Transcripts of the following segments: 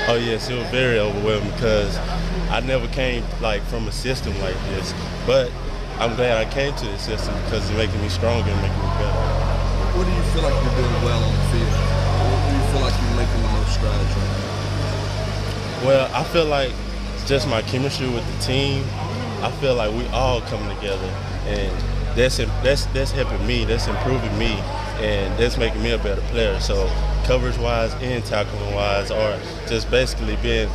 Oh yes, it was very overwhelming because I never came like from a system like this. But I'm glad I came to this system because it's making me stronger and making me better. What do you feel like you're doing well on the field? What do you feel like you're making the most strides right now? Well, I feel like just my chemistry with the team. I feel like we all coming together, and that's helping me. That's improving me, and that's making me a better player. So coverage-wise and tackling-wise, or just basically being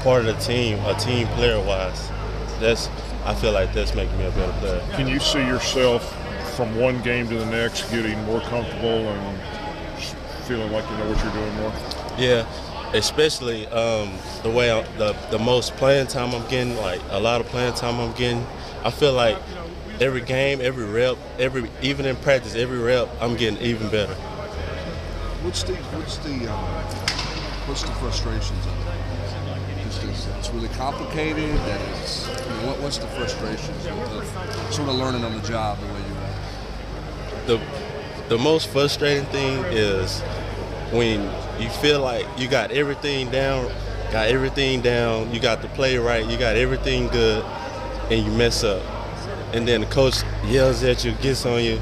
part of the team, a team player-wise. I feel like that's making me a better player. Can you see yourself from one game to the next getting more comfortable and feeling like you know what you're doing more? Yeah, especially the way the most playing time I'm getting, like a lot of playing time I'm getting. I feel like every game, every rep, even in practice, every rep, I'm getting even better. What's the frustrations of it? It's really complicated. That is, what's the frustrations of sort of learning on the job the way you are? The most frustrating thing is when you feel like you got everything down, you got the play right, you got everything good, and you mess up, and then the coach yells at you, gets on you,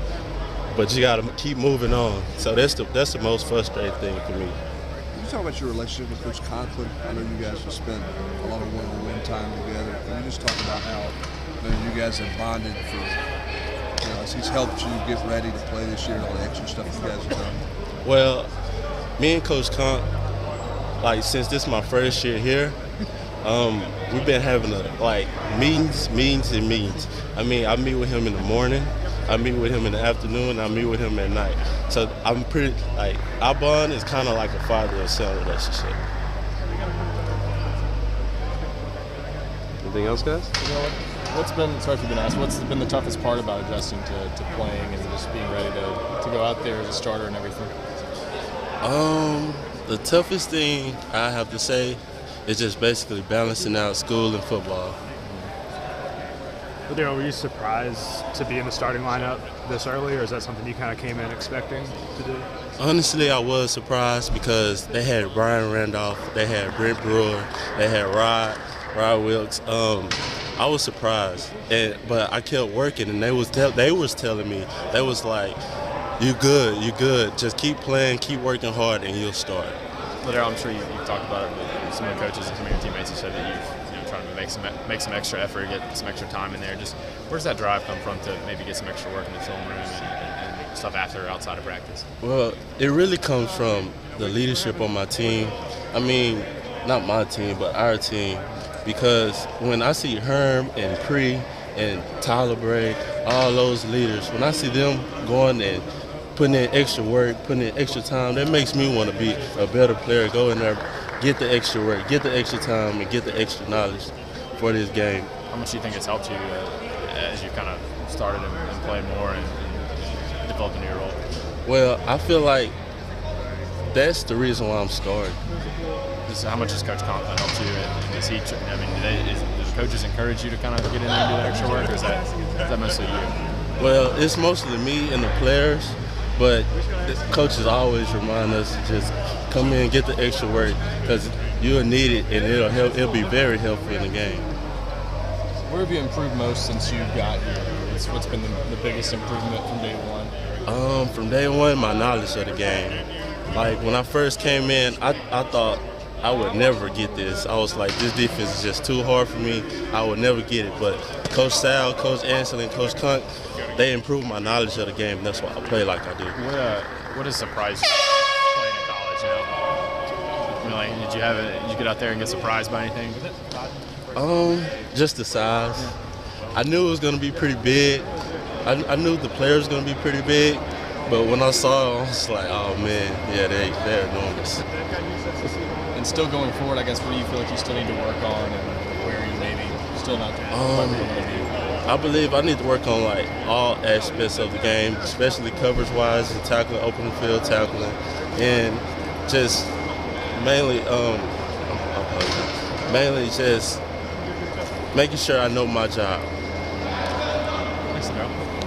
but you got to keep moving on. So that's the most frustrating thing for me. Can you talk about your relationship with Coach Conklin? I know you guys have spent a lot of one-on-one time together. Can you just talk about how you guys have bonded as he's helped you get ready to play this year and all the extra stuff you guys have done? Well, me and Coach Conk, like since this is my first year here, we've been having meetings. I mean, I meet with him in the morning, I meet with him in the afternoon, I meet with him at night. So I'm pretty, our bond is kind of like a father and son relationship. Anything else, guys? What's been the toughest part about adjusting to playing and just being ready to go out there as a starter and everything? The toughest thing I have to say is just basically balancing out school and football. LaDarrell, were you surprised to be in the starting lineup this early, or is that something you kind of came in expecting to do? Honestly, I was surprised because they had Brian Randolph, they had Brent Brewer, they had Rod Wilkes. I was surprised, but I kept working, and they was telling me, they was like, "You good. Just keep playing, keep working hard, and you'll start." LaDarrell, I'm sure you've talked about it with some of the coaches and some of your teammates. You said that you've trying to make some extra effort, get some extra time in there. Just where's that drive come from to maybe get some extra work in the film room and stuff outside of practice? Well, it really comes from the leadership on my team. I mean, not my team, but our team. Because when I see Herm and Pre and Tyler Bray, all those leaders, when I see them going and putting in extra work, putting in extra time, that makes me want to be a better player, go in there, get the extra work, get the extra time, and get the extra knowledge for this game. How much do you think it's helped you as you kind of started and played more and developed into your role? Well, I feel like that's the reason why I'm starting. How much has Coach Conklin helped you? And do the coaches encourage you to kind of get in there and do that extra work, or is that mostly you? Well, it's mostly me and the players, but the coaches always remind us to just come in and get the extra work because you'll need it, and it'll be very helpful in the game. Where have you improved most since you got here? What's been the biggest improvement from day one? From day one, my knowledge of the game. Like when I first came in, I thought I would never get this. I was like, this defense is just too hard for me. I would never get it. But Coach Sal, Coach Ansley, and Coach Kunk, they improved my knowledge of the game. And that's why I play like I do. What has surprised you playing in college? Did you get out there and get surprised by anything? Just the size. I knew it was going to be pretty big. I knew the players were going to be pretty big. But when I saw it, I was like, oh man, yeah, they're enormous. And still going forward, I guess, what do you feel like you still need to work on, and where are you maybe still not doing? I believe I need to work on like all aspects of the game, especially coverage-wise and tackling, open field tackling, and just mainly just making sure I know my job. Thanks, Darryl.